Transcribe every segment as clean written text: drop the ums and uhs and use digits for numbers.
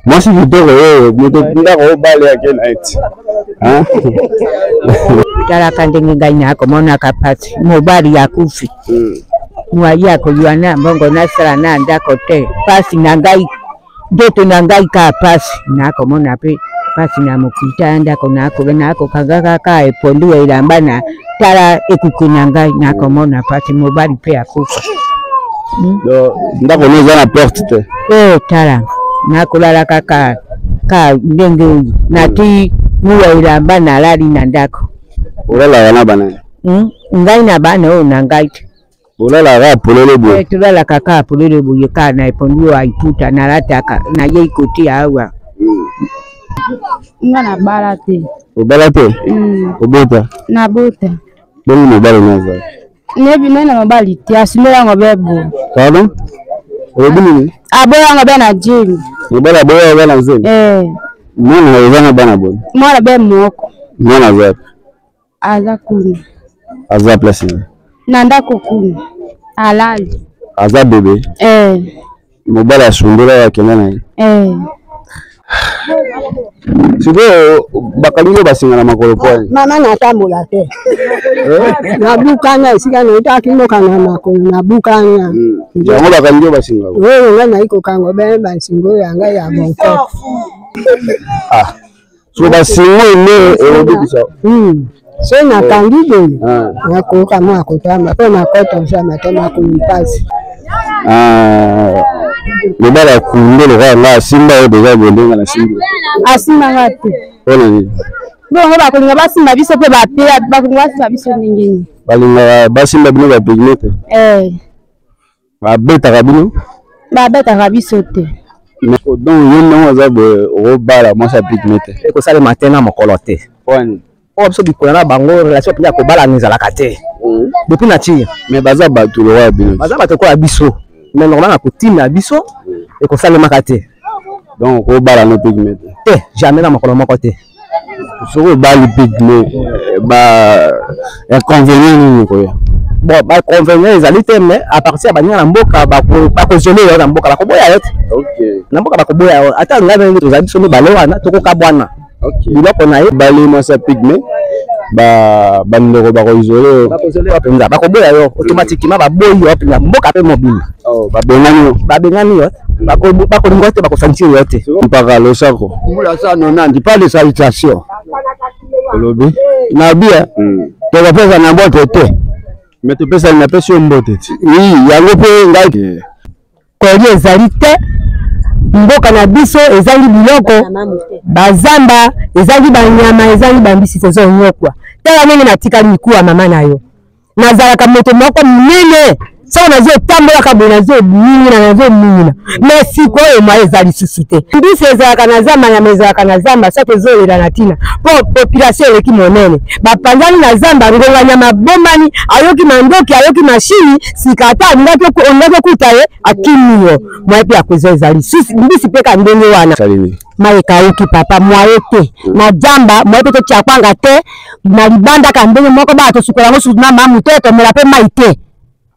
Moi si vidéo moto pinga ko bale yake night. Hein? Tala kandenge ganya ko mona kapati mobali ya kufi. Mwa yako yuana mbongo nasala na ndako te. Pasi na ngai doto na ngai ka pasi nako mona pe pasi na mukita ndako nako kagaka ka epondu elambana tala ekukuna ngai nako mona pasi mobali pe akufa. Ndako neza na porte te. Tala nakulala kaka ndenge nati muwa ilambana lali na ndako. Ulala wana bana. Ngai na bana na ngai. Ulala ga polele bo. Tulala kaka polele bo yeka na ipondu aiputa na lataka na yei koti awa. Ngana balate. Ubalate? Ubota? Na bota. Bongo mobali naza. Nebi nena mobali ti asimela ngobebo. Pardon? Obini? Aboya ngobe na jimi. Mobali aboya bana zeni. Mwana uzana bana bon. Mwana be moko. Mwana zap. Aza kuni. Aza place. Nanda kokuni. Alali. Aza bebe. Mobali asundura yake nana. Siko bakalingo basingana makolo kwani. Mama natambola te. Nabukana isika noita kimoka na makolo nabukana. Yango bakalingo basingana. Wewe ngana iko kango be bansingo yanga ya bonko. So basingo ne ebisa. So na kangido. Nakoka mwa kutamba pe makoto sama tena kunipasi. Mobala kundelo kwa nga simba yo deja bondenga na simba. Asimba ngati. Ona ni. Bongo bakulinga basimba biso pe bapela bakulinga basimba biso ningini. Balinga basimba bino ba pigmete. Babeta kabino. Babeta kabiso te. Mais donc yendo za bo robala moi sa pigmete. Eko sale matena mokolo te. Kwani. Biso bikola bango relation pia ko bala nzala kate. Depuis na ti. Mais baza batu lo wa bino. Baza batu ko abiso. Mais normalement ko tim na biso et ko sale makate. Donc ko bala no pigmete. Jamais na mokolo moko te. So bali pigmete ba inconvénient ni ko ya. Bon, ba convenir ezali te mais à partir ba nyana mboka ba ko zoler yo na mboka ba ko boya yote. OK. Na mboka ba ko boya yo. Ata ngabe ngi tozali so mi balewa na to ko kabwana. OK. Biloko na ye bali mo sa pigme ba ndoko ba ko isoler. Ba ko isoler ba penza ba ko boya yo automatiquement ba boyi yo penza mboka pe mobile. Ba bengani yo. Ba ko ngote ba ko sentir yo te. Mpaka lo sako. Mula sa non ndi pas de salutation. Olobi. Na bia. To ba pesa na mbote te. Mais tu peux ça na pesa mbote te. Oui, yango pe ngai. Ko ezali te. Mboka na biso ezali biloko bazamba ezali banyama ezali bambisi tezo nyokwa tala nini natikali mikuwa mama nayo nazalaka moto moko munene so nazo tambola kabona zo minina nazo minina mais siko e mwa ezali susute mbisi ezalaka na zamba ya mezalaka na zamba so tezolela na tina po population eleki monene bapanzani na zamba ngonga nyama bombani ayoki mandoki ayoki mashini sikata ngako kutaye akimiyo mwa pia kuzo ezali mbisi peka ndenge wana maye kauki papa mwaete na jamba mwaete to chakwanga te na libanda ka ndenge moko ba to sukola ngo suna mamu te to mela pe maite.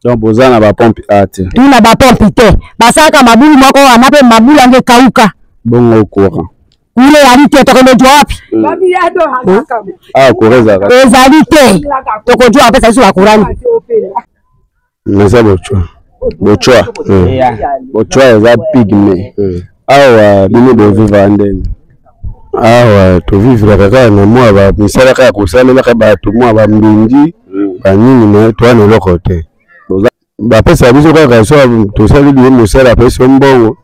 Donc bozana ba pompe ate. Tuna ba pompe te. Basaka mabulu moko wana pe mabulu ange kauka. Bongo courant. Ule ali te to kondo wapi? Kureza. Ezali te. To kondo wapi sasa wa Kurani. Neza bochwa. Bochwa eza pigme. Awa bino de vivre andeni. Awa to vivre kaka na mwa ba misala kaka kosalela ka ba to mwa ba mbindi ba nini na to ana lokote. Ba pesa biso kaka so to sali bi mo sala pesa mbongo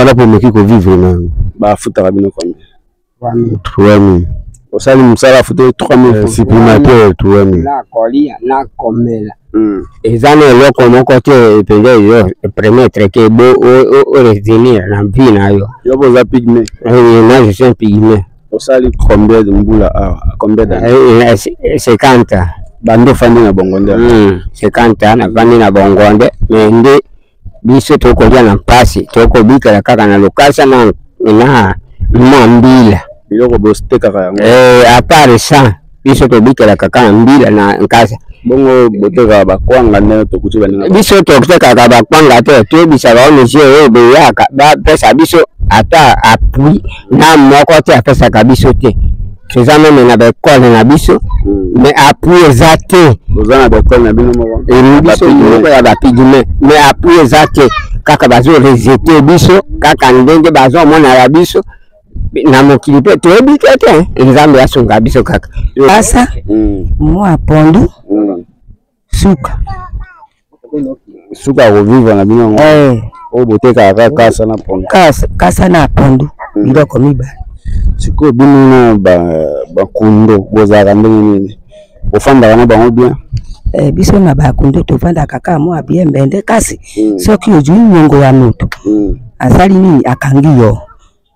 na po meki ko vivre na ba futa ka bino konde. 3000. Osali musala futa 3000 supplémentaire 3000. Na kolia na komela. Ezana loko moko te penge yo permettre que bo o retenir na vina yo. Yo boza pigme. Na je suis pigme. Osali combien de mbula combien de 50. Bando fandi na bongonde. 50 na fandi na bongonde. Mende biso to kolia na pasi to ko bika kaka na lokasa na mbila. Biloko bosteka ka yango. À part ça biso to bika kaka na mbila na nkasa. Bongo boteka bakwanga nene to kuchiba nene. Biso to kuteka ka bakwanga te to bisa ba monsieur be yaka ba pesa biso ata appui na moko te apesaka biso te toza meme na baekole na biso mais appui eza te oza na baekole na bino moko biso moko ya bapigme mais appui eza te kaka bazorejete biso kaka ndenge bazomonaka biso na mokili mpe toyebi te te nzambe asunga biso kaka asa mwa pondu suka akovivre na bino oyo botekaka kasa na pondu kasa na pondu biloko mibale sikoyo bino na bakundo bozalaka ndenge nini ofandaka na bango bien biso na bakundo tovandaka kaka mwa bien mbende kasi soki ozwi nyongo ya moto asali nini akangi yo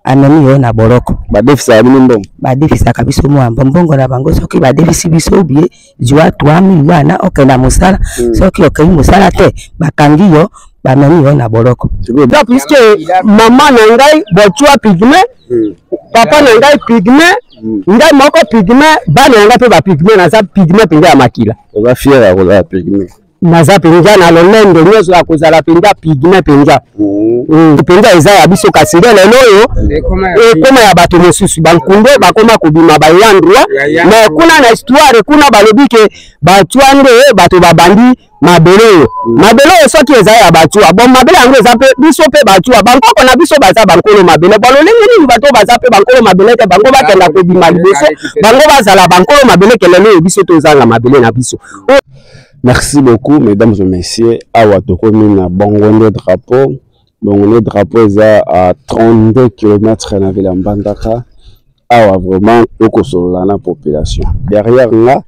amemi yo na boloko badefisaka bino mbongo badefisaka biso mwa mbongo na bango soki badefisi biso bie jwa 3000 wana okenda mosala soki okeyi mosala te bakangi yo bamemi yo na boloko puisque mama na ngai botua pigme papa na ngai pigme ngai moko pigme bana na ngai mpe bapigme naza pigme mpenza ya makila oza fier ya kozala pigme naza mpenza na lolendo nyonso ya kozala mpenza pigme mpenza mpenza eza ya biso kasi nde lelo oyo ekoma ya bato mosusu bankunde bakoma kobima balandroi mais kuna na histoire kuna balobi ke batua nde bato babandi mabele oyo mabele oyo soki eza ya batua bon mabele yango eza mpe biso mpe batua bankoko na biso baza bankolo mabele bon lolenge nini bato baza mpe bankolo mabele te bango bakenda kobima liboso bango bazala bankolo mabele ke lelo oyo biso tozanga mabele na biso. Merci beaucoup, mesdames et messieurs. Awa tokomi na Bongondo drapeau. Bongondo drapeau est à 32 km na ville Mbandaka. Awa vraiment tokosolola na population. Derrière là,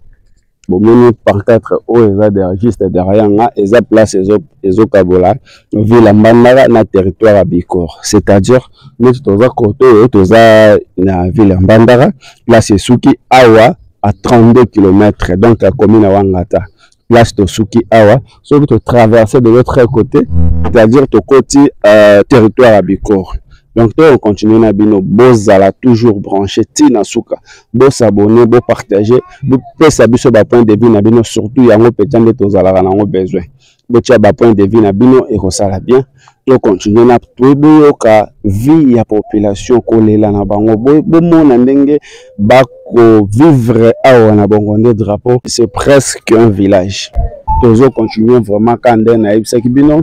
bomoni pancarte o eza juste derrière là, eza place ezo kabola ville Mbandaka na territoire à Bikor. C'est-à-dire nous toza côté toza na ville Mbandaka, place Suki awa à 32 km donc la commune à Wangata. Place Tosuki Awa, sauf que traverser de l'autre côté, c'est-à-dire to côté territoire à Bikor. Donc on continue na bino bozala toujours branché tina suka, bo s'abonner, bo partager, bo pesa biso ba point de vue na bino surtout yango petande tozala na ngo besoin. Bo tia ba point de vue na bino et ça bien. On continue na tout ka vie ya population kolela na bango bo mona ndenge ba ko vivre awa na Bongondo drapeau, c'est presque un village. Toujours continuer vraiment quand na ibsaki bino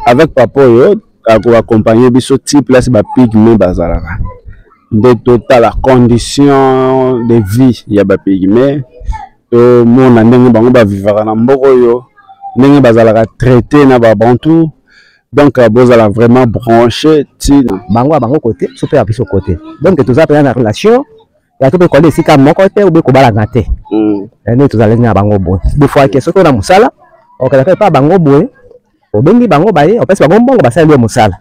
avec papa yo ako accompagner biso ti place ba pigme bazalaka. De total la condition de vie ya ba pigme to mona ndenge bango ba vivre na mboko yo ndenge bazalaka traité na ba bantu. Donc bozala vraiment branché ti bango bango côté super biso côté. Donc tout ça peut en relation ya to be koler sika moko te ou be ko bala ngate. Ene to zala na bango boy. Des fois que soko na musala, o kala pa bango boy. O bengi bango baye, o pesa bango mbongo basali musala.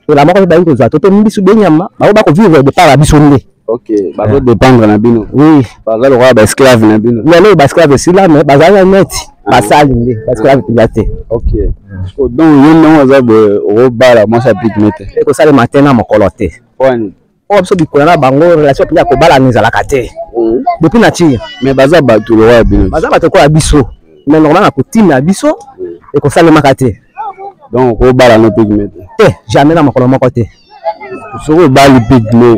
To la moko ba ko za to mbisu be nyama, ba ko vivre de par biso nde. OK, ba ko dépendre na bino. Oui, ba za le roi ba esclave na bino. Non, ba esclave si là mais bazala net. Basali nde, esclave pilate. OK. Donc yon non za bo bala moi ça pique mete. E ko sala matin na mokolo te. Wani so bikola bango relation pia ko bala nzala kate depuis na ti mais baza bato le roi bino baza bato ko abiso mais normalement ko timna abiso et ko sala makate donc ko bala no pigme te jamais na makolo moko te so ko bali pigme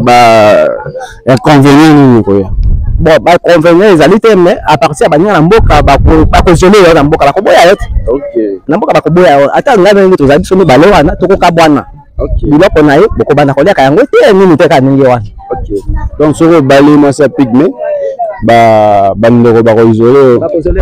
ba inconvénient ni ko ya bon ba convenient ezali te mais à partir ba nyala mboka ba ko zoler yo na mboka ba ko boya yote OK na mboka ba ko boya ata ngana ngi to zabi so ba lewana to ko kabwana. OK. Biloko na ye boko bana kolia ka yango te nini te ka ningi wana. OK. Donc soko bali moi ça pigme ba bandeko ba ko isoler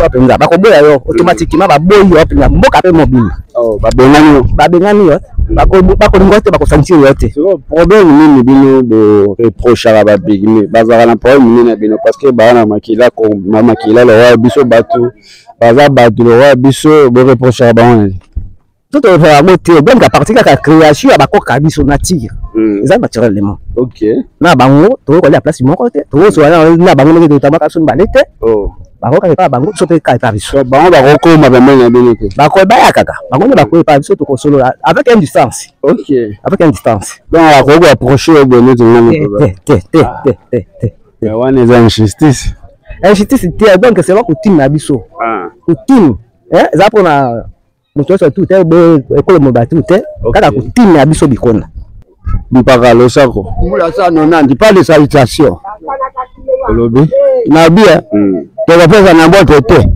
penza ba ko boya yo automatiquement ba boyi yo penza mboka pe mobile. Oh ba bengani yo ba ko ngote ba ko sentir yo te. So problème nini bino de reproche à ba pigme bazala na problème nini na bino parce que ba na makila ko makila le roi biso bato baza bato le roi biso bo reproche à ba on. Tout est vraiment très donc à partir de la création à bako kabiso nature ça naturellement. OK na bango to ko la place mon côté to so na bango ngi to tamaka sun balete oh bango ka pa bango so pe ka pa biso bango ba ko ma ba mena bino ke bako ba ya kaka bango ne bako pa biso to ko solo avec une distance. OK avec une distance donc à ko approcher au bonnet de ngam te wana za injustice te donc c'est pas ko tim na biso ko tim za pour na mutu so tout te be ekolo mo batu te kaka ko tim na biso bikona mpaka losako mbula sana nandi pas de salutation olobi na bien tokopesa na mbote te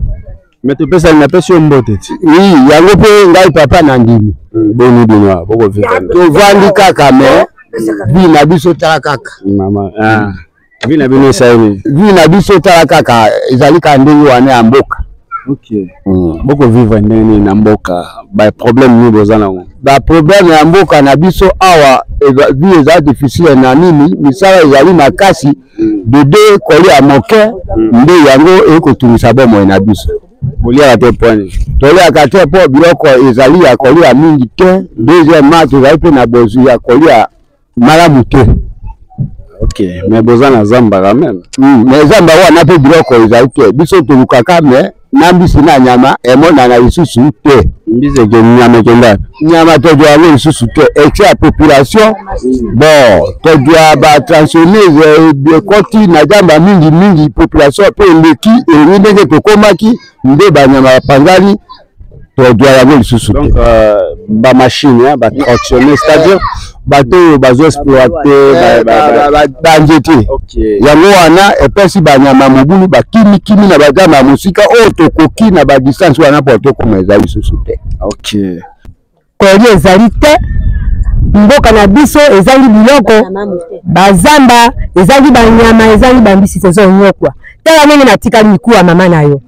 mais topesa na pesi mbote ti oui yango pe ngai papa na ndimi boni bino boko vivre tovandi kaka mais vi na biso tala kaka mama vi na bino saini vi na biso tala kaka ezali ka ndenge wana ya mboka. OK boko vivre ndenge na mboka ba problème ni bozana ba problème ya mboka na biso awa vi eza difficile na nini misala ezali makasi de deux kolia moke nde yango ekotumisa bomo na biso bolia te point tolia ka te po biloko ezali ya kolia mingi te deuxièmement tozali pe na besoin ya kolia malamu te. OK mais bozana zamba quand même mais zamba wana pe biloko ezali te biso tulukaka mais na mbisi na nyama emona na lisusu te mbise ke nyama kenda nyama to doit aller lisusu te et la population bon to doit ba transformer de koti na jamba mingi population pe leki et ndenge to komaki nde ba nyama pangali to doit aller lisusu te donc ba machine ba tractionner c'est-à-dire bateau bazo exploiter ba njete yango wana epesi banyama mobulu bakimi na bagama musika oyo tokoki na ba distance wana po tokoma ezali susu te. OK koli ezali te mboka na biso ezali biloko bazamba ezali banyama ezali bambisi tezo nyokwa tala nini natikali mikuwa mama nayo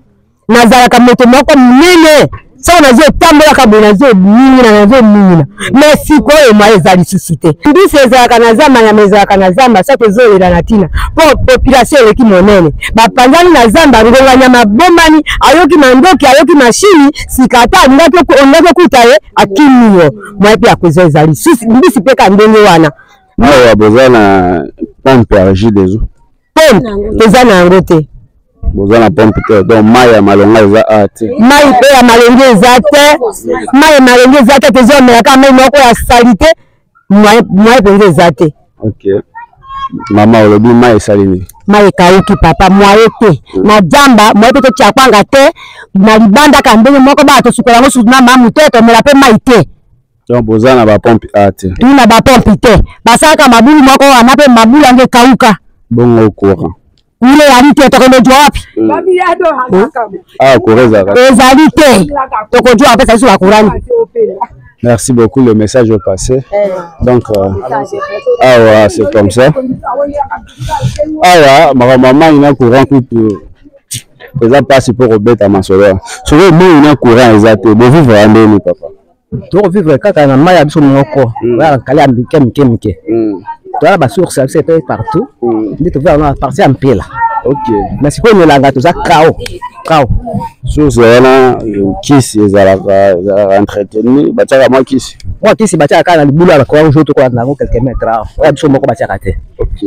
nazalaka moto moko munene so nazo tambola kabona zo mingi na nazo mingi mais siko e mwa ezali susu te mbisi ezalaka na zamba nyama ezalaka na zamba sa tezolela na tina po population eleki monene bapanzani na zamba ngonga nyama bombani ayoki mandoki ayoki mashini sikata ndako kuta ye akimiyo mwa pe akozo ezali susu mbisi pe ka ndenge wana awa bozana pompe à régie des eaux pompe tezana ngote bozana pompe te donc maya malonga eza ate mai pe ya malonga eza te mai malonga eza te tezomela ka mai moko ya salite mai penze eza te. OK mama olobi mai salini mai kauki papa mwaye te na jamba mwaye te chakwanga te na libanda ka ndenge moko ba to sukola ngo suna mamu te to mela pe mai te donc bozana ba pompe ate tuna ba pompe te basaka mabulu moko wana pe mabulu ange kauka bongo courant ile yali te tokomejo wapi kureza ezali te tokojo wapi sasa la Qurani. Merci beaucoup, le message est passé. Donc c'est comme ça. Ma maman il a courant pour ça passe pour Robert à Masola. Sur le mot il a courant exact. Bon vivre en deux papa. To vivre kaka na maya biso moko. Wala kala mike. Toi ba source c'est partout. Ndi to voir na partie en pile. OK. Mais c'est quoi la gato za kao. Source wana kisi ezalaka entretenu bataka moi kisi. Moi kisi bataka kana libulu ala kwa joto kwa nango quelques mètres. Wa biso moko bataka te. OK.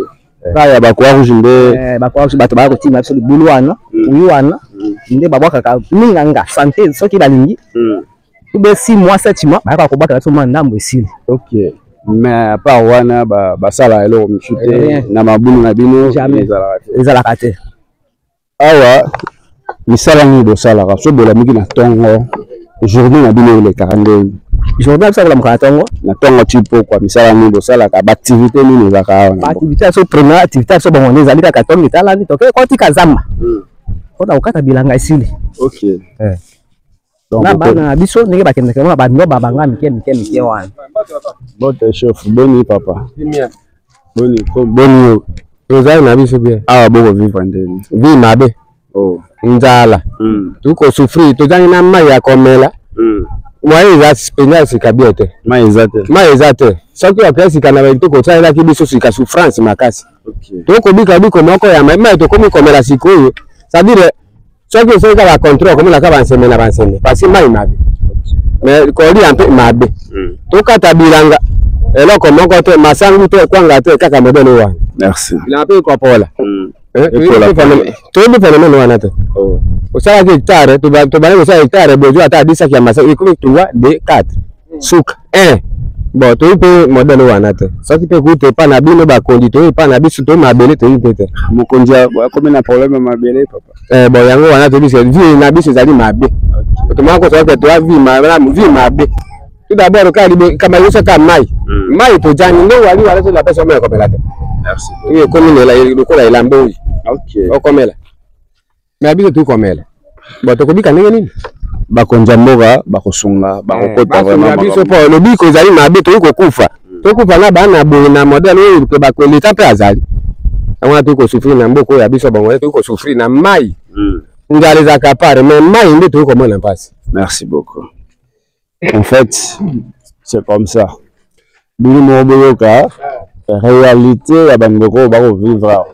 Kaya ba kwa rouge nde ba kwa rouge bato ba ko tima biso libulu wana. Uyu wana nde babwaka ka minganga santé soki balingi. Ube 6 mois 7 mois ba ko baka so mandambo esili. OK. Mais à part wana basala eloko mishute na mabunu na bino ezalaka te. Awa misala ni bosala ka so bola miki na tongo journée na bino le 42 journée ça la mkatongo na tongo tipo kwa misala ni bosala ka activité ni za ka wana activité so première activité so bongo ezali ka tongo tala ni toke koti kazamba kota ukata bilanga esili. OK na bana biso ndenge bakende kama bando babanga mike wana bote chef boni papa boni ozali na biso bien awa boko vivre ndeni vi mabe nzala tuko souffrir tozali na mai ya komela mai eza spenya sikabie te mai eza te soki okea sika na bato kosalelaki biso sika souffrance makasi tokobika biko moko ya mai tokomi komela sikoyo c'est-à-dire soki osali la contrôle comme la ka banseme na banseme parce que mai mabe mais koli un peu mabe tokata bilanga eloko moko te masangu te kwanga te kaka modele wana. Merci na pe ko pola to phénomène wana te osala ki hectare to bale osala hectare bojo ata 10 ya masangu ikomi tuwa de 4 suka 1 bon to pe modele wana te soki pe kute pa na bino ba kondi to pa na biso to mabele to pe mokonzi comme na problème mabele papa bon yango wana to biso vie na biso zali mabe to mako to ke to vie mabe tout d'abord kama yoso ka mai mai to jani ndo wali wala to la pesa mai komela te merci oui komela lokola elambo OK okomela mais abiso tu komela bato kobika ndenge nini bakonza mboka bakosunga bakokota vraiment biso po le biko ezali mabe to kokufa na bana boye na modèle oyo pe bakoleta pe azali on a tout ko souffrir na mboko ya biso bango to ko souffrir na mai ngale za kapare mais mai ndio to ko mona passe. Merci beaucoup. En fait, c'est comme ça. Bini moboyoka réalité ya bandeko ba ko vivre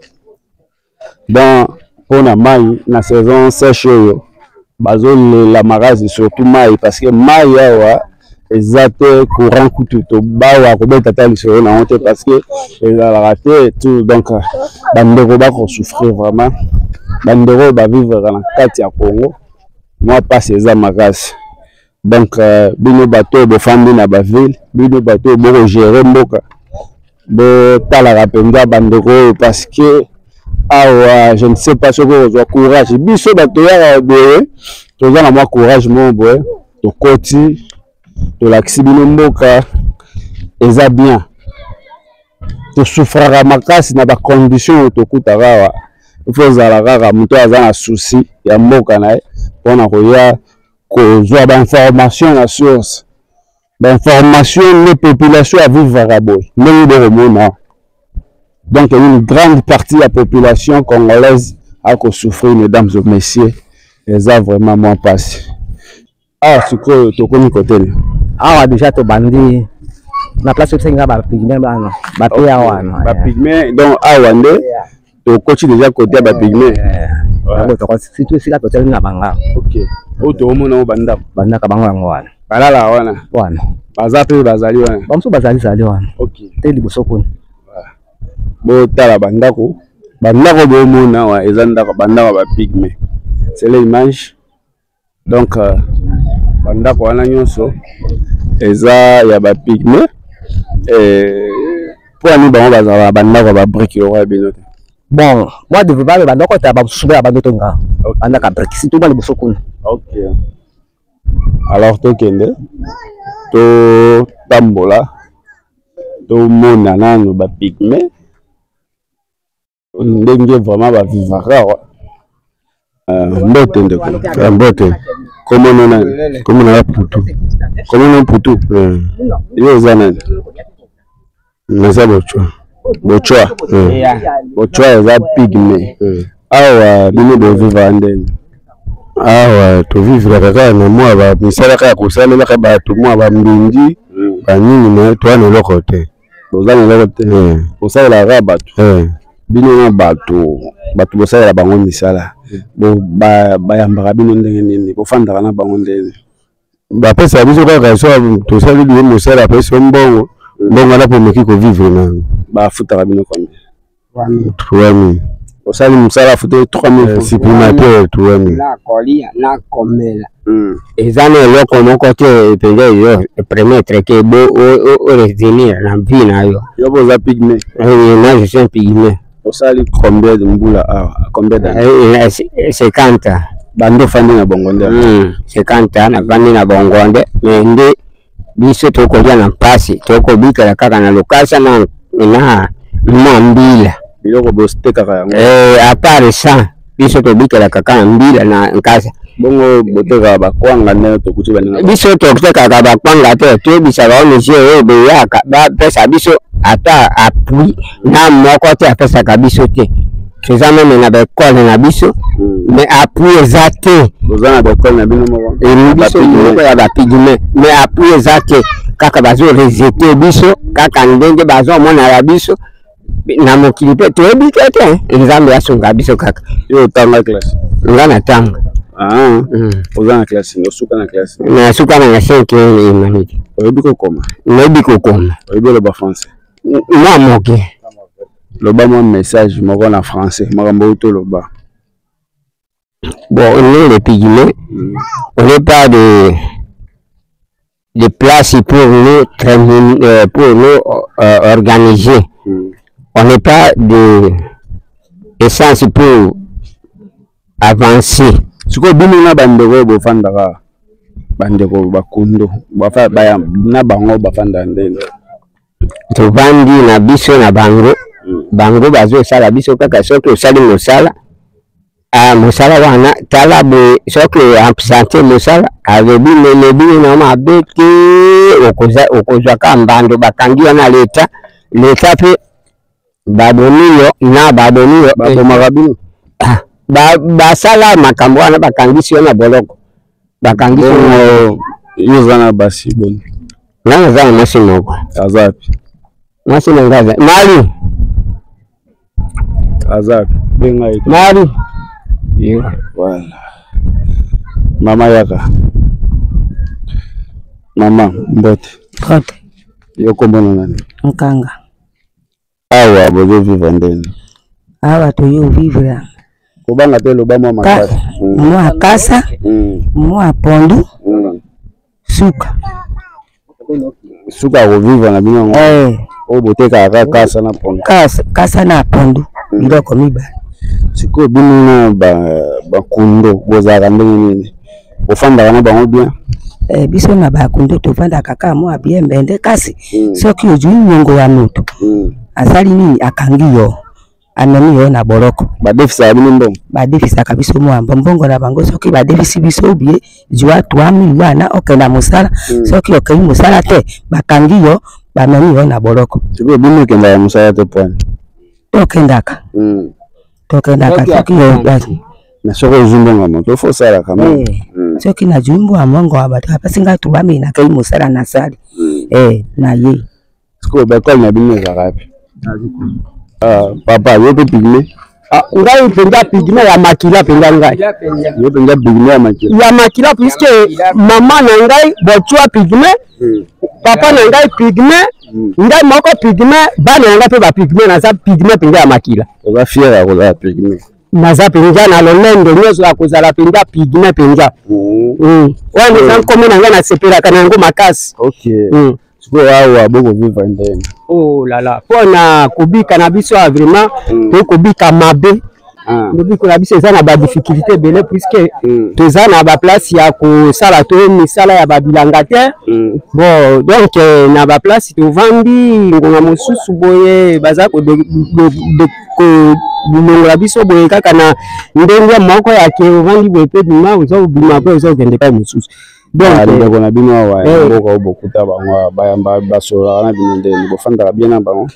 dans pour na mai na saison sèche yo bazol la marase surtout mai parce que mai yawa exact courant coutu to bawa ko beta tali sur na honte parce que la raté tout donc bandeko ba ko souffrir vraiment bandeko ba vivre dans kati ya Congo moi pas ces marase donc bino bateau bo fandi na ba ville bino bateau bo gérer mboka bo tala rapenda bandeko parce que je ne sais pas ce que vous avez courage biso bateau ya boye to za na courage mon boye to koti de l'accident mboka eza bien to souffrira makasi na ba condition to kutarawa il faut zala kaka muto aza na souci ya mboka na pona ko ya ko zo ba information na source ba information les populations à vivre boy mais de remona donc une grande partie de la population congolaise a ko souffrir mesdames et messieurs eza vraiment moins passé ce que to komi côté awa déjà to bandi na place senga ba pigme bana ba pe awa ba pigme donc awa nde to coach déjà côté ba pigme to ko situ sika to tell na banga OK o to mona o banda ka banga wana balala wana bazape bazali wana bamso bazali wana OK te liboso kuna bo tala bandako bo mona wa ezanda bandako ba pigme c'est l'image donc bandako wana nyonso eza ya ba pigme pour ani bango bazala bandako ba brique yo ya binote bon moi de ba bandako ta ba souba ya bandoto nga bandaka brique si tout ba liboso kuna OK alors to kende to tambola to mona nano ba pigme ndenge vraiment ba vivara mbote ndeko mbote comment on a putu yo zana nasa bochwa eza pigme awa bino bo vivre ndeni awa to vivre kaka na mwa ba misala kaka kosalela ka bato mwa ba mbindi ba nini na to na loko te bozana loko te kosalela ka bato bino na bato bosala bango misala bo bayambaka bino ndenge nini bofandaka na bango ndenge bapesa biso kaka so tosali biso mosala pesa mbongo na pomeki ko vivre na bafutaka bino combien 3000 osali mosala fute 3000 supplémentaire 3000 na kolia na komela ezana eloko moko te epenza yo permettre que bo o revenir na vie na yo boza pigme na je suis pigme osali combien de mbula combien de 50 bando fandi na bongonde 50 na fandi na bongonde mais nde biso to kolia na pasi to ko bika kaka na lokasa na mbila biloko bosteka yango à part ça biso to bika kaka na mbila na nkasa bongo boteka bakwanga ne to kuti bana biso to kuteka bakwanga te to bisa ba monsieur be yaka ba pesa biso ata appui na moko te apesa kabiso te c'est même na ba école na biso mais appui exacte bozana ba école na bino moko et biso moko ya ba pigme mais appui exacte kaka bazo rejeter biso kaka ndenge bazo mona ya biso na mokili pe to ebika te nzambe asunga biso kaka yo tanga classe ngana tanga ozana classe no suka na classe na suka na 5 humanité oyebiko koma oyebiko ba français moi moke loba mon message moko na français makambo to loba bon on est les pygmées on n'est pas de place pour nous organiser on n'est pas de essence pour avancer siko bino na bandeko bo fandaka bandeko bakundo bafa baya na bango bafanda ndeni tovandi na biso na bango bango bazo sala biso kaka soki osali mosala mosala wana tala boye soki absente mosala alobi lebi na mabe te okozwaka mbando bakangi wana leta pe baboniyo na baboniyo babomaka bino basala makambo wana bakangisi yo na boloko bakangisi yo zana basi boni nanga zana mwasi moko azapi mwasi nangaza mari azapi benga ito mari voilà mama yaka mama mbote kote yo kombona nani Nkanga awa bozo vivre ndeni awa toyo vivre kobanga te lobama makasi mwa kasa mwa pondu suka ko vivre na bino o boteka kasa na pondu kasa na pondu biloko mibale siko bino na bakundo bozaka ndenge nini ofandaka na bango bien biso na bakundo tovanda kaka mwa bien mbende kasi soki ozwi nyongo wa moto asali nini akangi yo amemi yo na boloko badefisa bino mbongo badefisaka biso mwa mbongo na bango soki badefisi biso bie jwa 3000 wana okenda mosala soki okei mosala te bakangi yo bamemi yo na boloko siko bino okendaka mosala te pwani tokendaka soki yo na soki ozwi mbongo moto fo sala kama soki nazwi mbongo mongo wa bato apesi ngai 3000 nakei mosala na sali na ye siko bakole na bino ezalaka pe papa yo pe pigme ngai penga pigme ya makila penga ngai yo penga pigme ya makila puisque mama na ngai botua pigme papa na ngai pigme ngai moko pigme bana na ngai pe ba pigme naza pigme penga ya makila oza fier ya kozala pigme naza penga na lolendo nyonso ya kozala penga pigme penga wana eza nkombo na ngai nasepelaka na yango makasi sikoyo awa boko vivre ndeni oh lala mpona kobika na biso ya vraiment to kobika mabe kobika na biso eza na badifficulté ebele puisque toza na baplace ya kosala to misala ya babilanga te bon donc na baplace tovandi ngonga mosusu boye baza kolongola biso boye kaka na ndenge moko yake ovandi boye mpe bima ozobima mpe ozokende pa mosusu donc na bino awa mboka obokuta bango bayamba basolaka na bino ndeni bofandaka bien na bango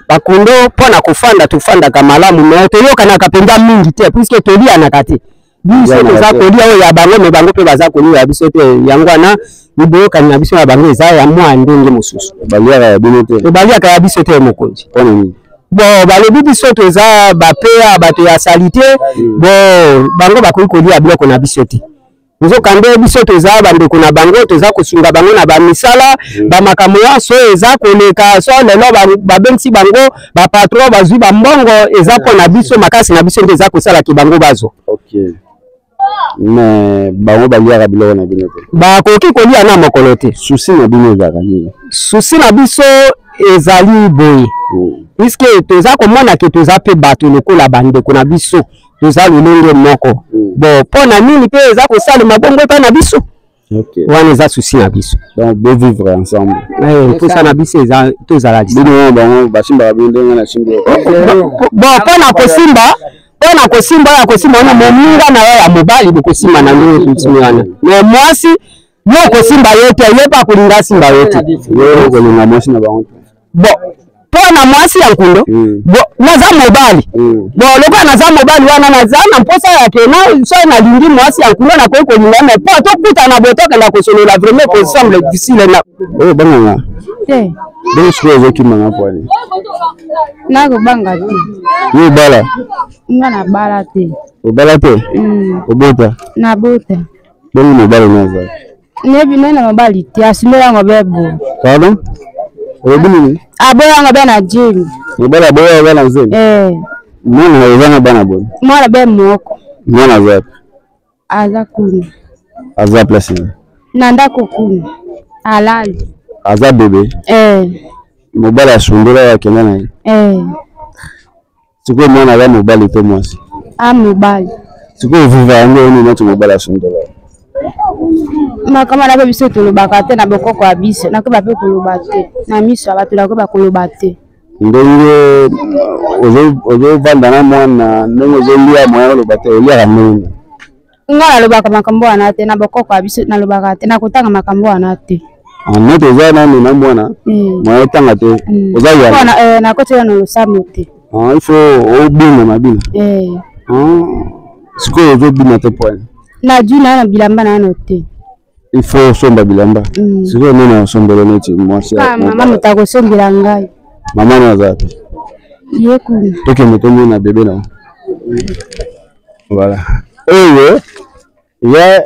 bakundo mpona kofanda tofandaka malamu me toyokanaka mpenza mingi te puisque tolianaka te biso toza kolia oyo ya bango me bango mpe baza kolia ya biso te yango wana liboyokani na biso na bango eza ya mwa ndenge mosusu baliaka ya bino te tobaliaka ya biso te mokonzi mpona nini bon balobi biso toza bapeya bato ya salite bon bango bakoki kolia biloko na biso te nzokande biso toza bandeko na bango toza kosunga bango na bamisala bamakambo nyonso eza koleka so lelo babengisi bango bapatron bazwi bambongo eza mpona biso makasi na biso nde eza kosalaki bango bazo mais bango baliaka biloko na bino te bakoki kolia na mokolo te susi na bino ezalaka nini susi na biso ezali boye puisque toza komona ke toza mpe bato lokola bandeko na biso toza lolenge moko bon mpona nini mpe eza kosalema bongo epai na biso wana eza susi na biso donc de vivre ensemble mposa na biso eza tozala bino bango basimbaka bino ndenge na simbi bon mpona kosimba oyo kosimba wana moninga na yo ya mobali bokosimba na yo wana mais mwasi yo kosimba yo te ye pa kolinga asimba yo te yo kolinga mwasi na bango bon mpona mwasi ya nkundo naza mobali bon lokola naza mobali wana naza na mposa yake so nalingi mwasi ya nkundo nakoki kolinga me mpo tokutana boye tokenda kosolola vraiment kosemble difficile na oyo banganga donc sikoyo ozokimanga pwani nakobanga te yo obala nga nabala te obala te obota nabota bongo mobali naza nebino na mobali te asilo yango bebo pardon olobi nini aboyango be na jeli mobali aboya bana zemi mwana oza na bana boni mwana be moko mwana aza aza kuna aza place nini na ndako kuna alali aza bebe mobali asundola yakenda na ye sikoyo mwana aza mobali te mwasi mobali sikoyo viva yango oni neti mobali asundola Makama na biso tolobaka te na bokoko ya biso na ko ba pe koloba te na miso ya bato na ko ba koloba te ndenge ozo vanda na mwana ndenge ozolia mwana koloba te oliaka nini nga nalobaka makambo wana te na bokoko ya biso nalobaka te na kotanga makambo wana te note oza nani na mwana mwana otanga te oza yana na kotela na losamo te il faut obina mabina sikoyo ozobina te poani na juna na bilamba na te il faut somba bilamba sikoyo nini osombela neti mwasi mama mutako sombela ngai mama na zapi ye kuna tokende tomi na bebe na voilà oyo ye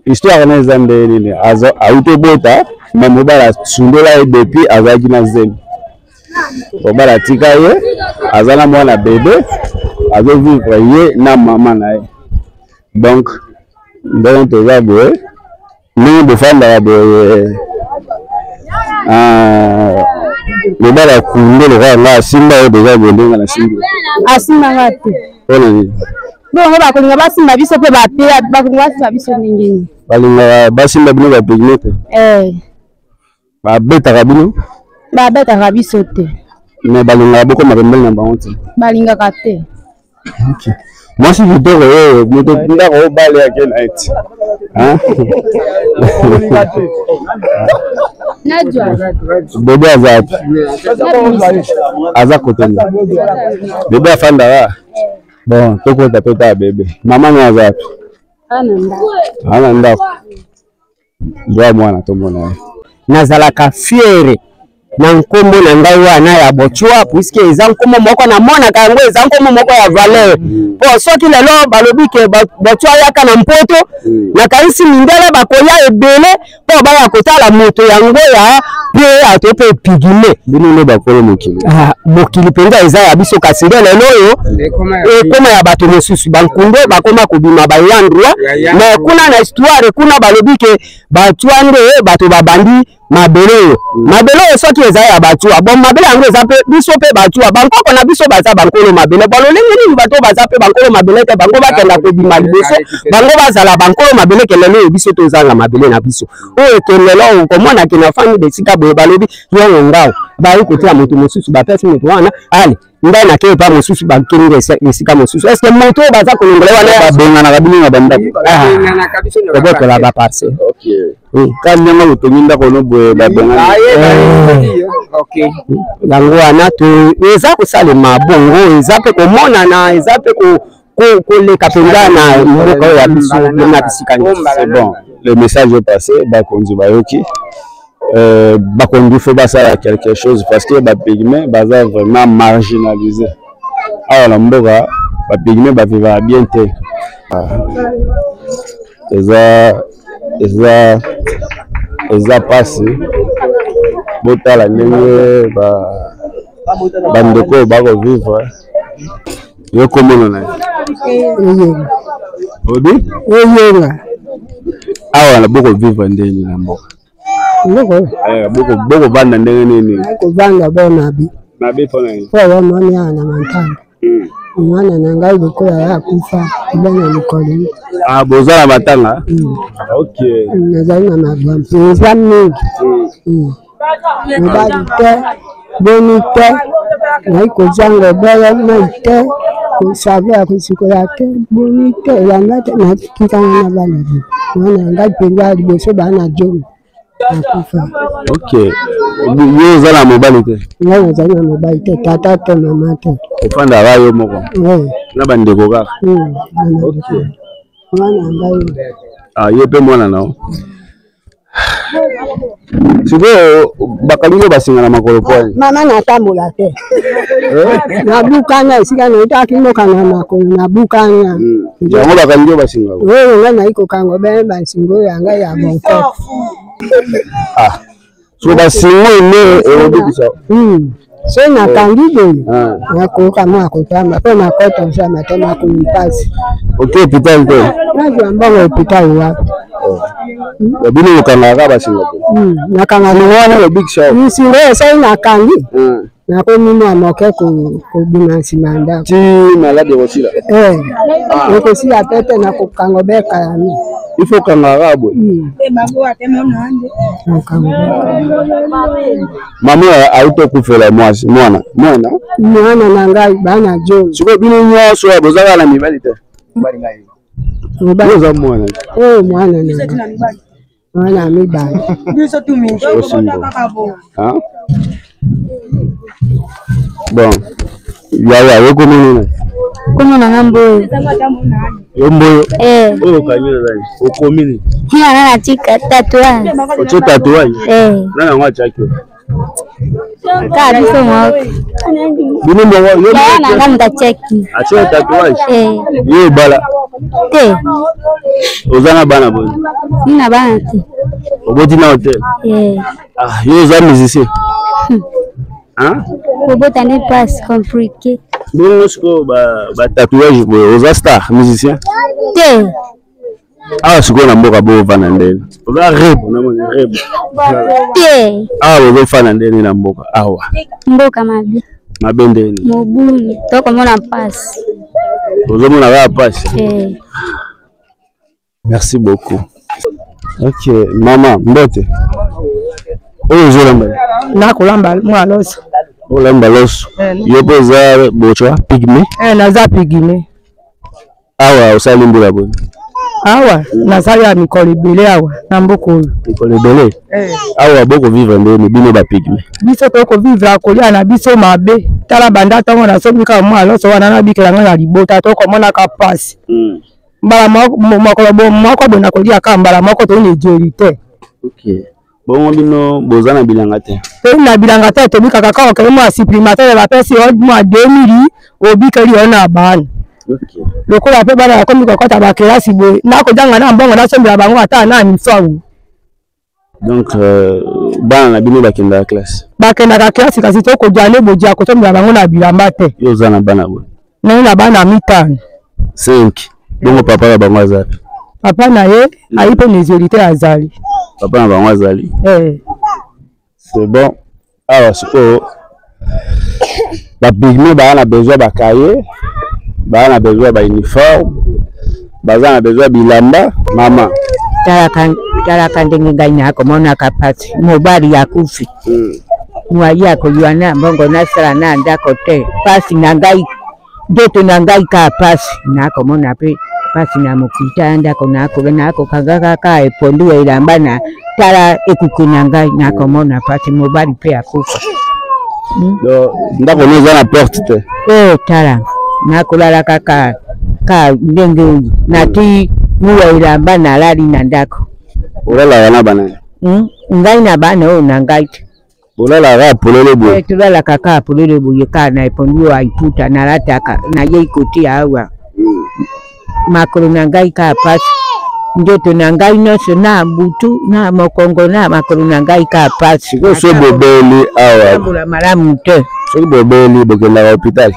histoire na eza nde nini auti bota me mobali asundola ye depuis azalaki na zemi mobali atika ye aza na mwana bebe azovivre ye na mama na ye donc ndenge toza boye ndenge bofandaka boye mobali akunde lokola nga asimba ye deja boye ndenge nasimbi asimbanga te mpona nini bongo bakolinga basimba biso mpe bapela bakolinga basimba biso ndenge nini balingaka basimba bino bapegine te babetaka bino babetaka biso te me balingaka bokoma pembeni na bango te balingaka te mwasi kitoko oyo moto ndako obale yake na eti bebe aza api aza kotenda bebe afandaka bon tokota tota bebe mama no aza api ana ndako zwa mwana tomona ye nazalaka fiere na nkombo na ngai wana ya Bochwa puisque eza nkombo moko na monaka yango eza nkombo moko ya valeur po soki lelo balobi ke Bochwa yaka na mpoto na kanisi mindele bakoya ebele po baya kotala moto yango ya pe atope pigime bino ne bakolo mokili mokili penza eza ya biso kasi lelo oyo ekoma ya bato mosusu bankundo bakoma kobima bayandwa mais kuna na histoire kuna balobi ke Bochwa nde bato babandi mabele oyo mabele oyo soki eza ya Bochwa bon mabele yango eza pe biso pe Bochwa bankoko na biso baza bankolo mabele balolenge nini bato baza pe bankolo mabele te bango bakenda kobima liboso bango bazala bankolo mabele kelelo oyo biso tozanga mabele na biso oyo kelelo komona ke na famille de sika boye balobi yongo ngao bayi kotia moto mosusu bapesi moto wana ale ngai na ke pa mosusu bakenge esika mosusu est-ce que moto baza kolongola wana babengana kabino na banda kobotola baparse kandi nyanga botongi ndako no boye babengana yango wana eza kosalema bongo eza mpe komonana eza mpe koleka mpenza na mboka oyo ya biso na bisika c'est bon le message est passé bakonzi bayoki bakonzi faut basala quelque chose parce que bapigme baza vraiment marginalisé awa na mboka bapigme bavivaka bien te eza pasi botala ndenge bandeko oyo bakovivre yo komona na obi eyenga awa na bokovivre ndeni na mboka bokovanda ndenge nini kovanda bonabi mabe mpona nini po bamoni awa na mantanda mwana na ngai lokola ya kufa ebana likolo boza na matanga nazali na mabwampe eza mingi mobali te boni te ngai kozanga obele mai te kosave ya kosikola te boni te elanga te natikikanga na bana bi mwana na ngai mpenza liboso baa na joni nakufa yo oza na mobali te ngai nazali na mobali te tata te mama te ofandaka yo moko na bandeko kaka mwana ngai ye mpe mwana nao sikoyo bakalingo basingana makolo pwani mama natambola te nabukana esika naitaki mboka na makolo nabukana yango bakalingo basingana oyo ngai nayi kokanga obele bansinga oyo ya ngai ya bonko so basinga ene elobikisa so nakangi boye nakoka mwa kotamba mpe nakota nsama te makumi mpasi oke hopital te nazwa mbongo hopital wapi bino okangaka basinga te nakanga wana big shop nsinga oyo esali nakangi nakomi mwa moke kobima nsima ndako ti malade kosila nakosila pete nakokanga beka yami ifo kanga rabwe mama auto kufela mwasi mwana na ngai bana jo siko bino nyonso ya bozala na mibali te mibali ngai boza mwana mwana mibali biso tu mingi bon yawa yokomona komona ngambo yomboyo oyo kanyela zani okomini hiya na chika tatuaje ocho tatuaje nana ngwa chakyo ka biso mo bino mbongo yo na ngamba cheki acho tatuaje yo bala te ozana bana boy nina bana te oboti na hotel yo za musicien Robota n'est pas compliqué. Bon, tatouage, aux star, musicien. Ah, c'est quoi la mboka bo vanandel? Oza rebo, na moni rebo. Ah, ozo fanandel na mboka. Awa. Mboka mabe. Mabendeni. Mobuni, toko mona passe. Ozo mona ba passe. Merci beaucoup. OK, maman, mbote. Oyo zolamba. Na kolamba mwa loso. Olamba loso. Yo poza bochwa pigme. Naza pigme. Awa osali mbula boni. Awa nazali ya mikolo ebele awa na mboka oyo. Mikolo ebele. Awa boko vivre ndeni bino ba pigme. Biso toko vivre akolia na biso mabe. Tala banda tongo na sobi ka mwa loso wana na bikela nga libota toko mona ka passe. Mbala makolo moko bona kolia ka mbala moko to ni jerite. OK. Bongo bino bozana bilanga te. Na bilanga te to bika kaka ko mo supplémentaire ba pesi o mo 2000 obika li ona bana. OK. Lokola pe bana ko mi ko kota ba classe bo na ko janga na mbongo na sombela bango ata na misawu. Donc bana na bino bakenda classe. Bakenda ka classe kasi to ko jale boja ko sombela bango na bilamba te. Yo zana bana bo. Na bana mitano. 5. Bongo papa ya bango azali. Papa na ye aipe nezolite azali. Papa na bango azali. C'est bon. Alors siko ba pigme ba na besoin ba cahier, ba na besoin ba uniforme, ba na besoin bilamba, mama. Tala kandenge ganya ko mona kapati mobali ya kufi. Mwa yako yuana mbongo nasala na ndako te. Pasi na ngai doto na ngai ka pasi nako mona pe pasi na mukita ndako nako kagaka ka epondu elamba na tala ekukuna ngai nako mona pasi mobali pe akufa. Ndako neza na porte te. Tala nako lala kaka ka ndenge nati muwa elamba na lali na ndako. Olala wana bana. Ngai na bana o na ngai. Olala ra polele bo. Tulala kaka polele bo yeka na epondu aiputa na lataka na yeikoti awa. Makolo na ngai ka pasi ndoto na ngai noso na butu na mokongo na makolo na ngai ka pasi so bobeli awa bula malamu te so bobeli bokenda na hospital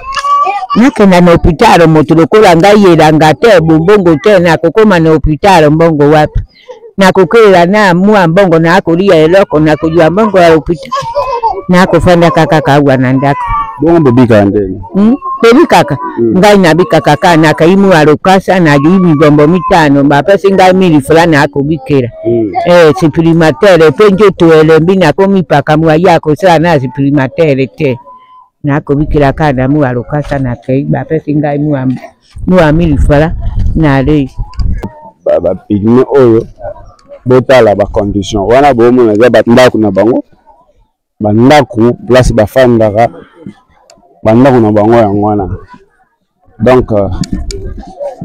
nakenda na hospital moto lokola ngai yelanga te mbongo te na kokoma na hospital mbongo wapi na kokela na mua mbongo na akolia eloko na kujua mbongo ya hospital na kufanya kaka kawa na ndako bongo bobika ndeni Bebi kaka, ngai nabika kaka na kaimu alokasa na jibi bombo mitano mbapesi ngai mili fulani ako bikira. Supplémentaire penjo tuele mbina komi paka mwa yako sana supplémentaire te. Na ako bikira kana mu alokasa na kai mbapesi ngai mua mili fulani na lei. Baba pigme oyo botala ba condition wana bomo na za batndako na bango. Bandako place bafandaka bandako na bango yango wana donc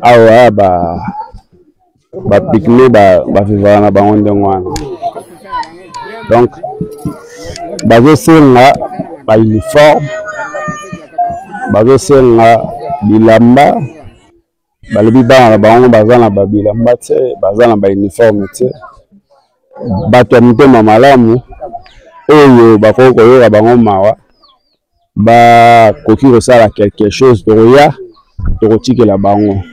awa ba pigme ba vivra na bango ndenge wana donc bazosenga ba uniforme bazosenga bilamba balobi bana na bango baza na babilamba te baza na ba uniforme te bato ya mitema malamu oyo bakoki koyoka bango mawa ba koki kosala quelque chose tokoya tokotikela bango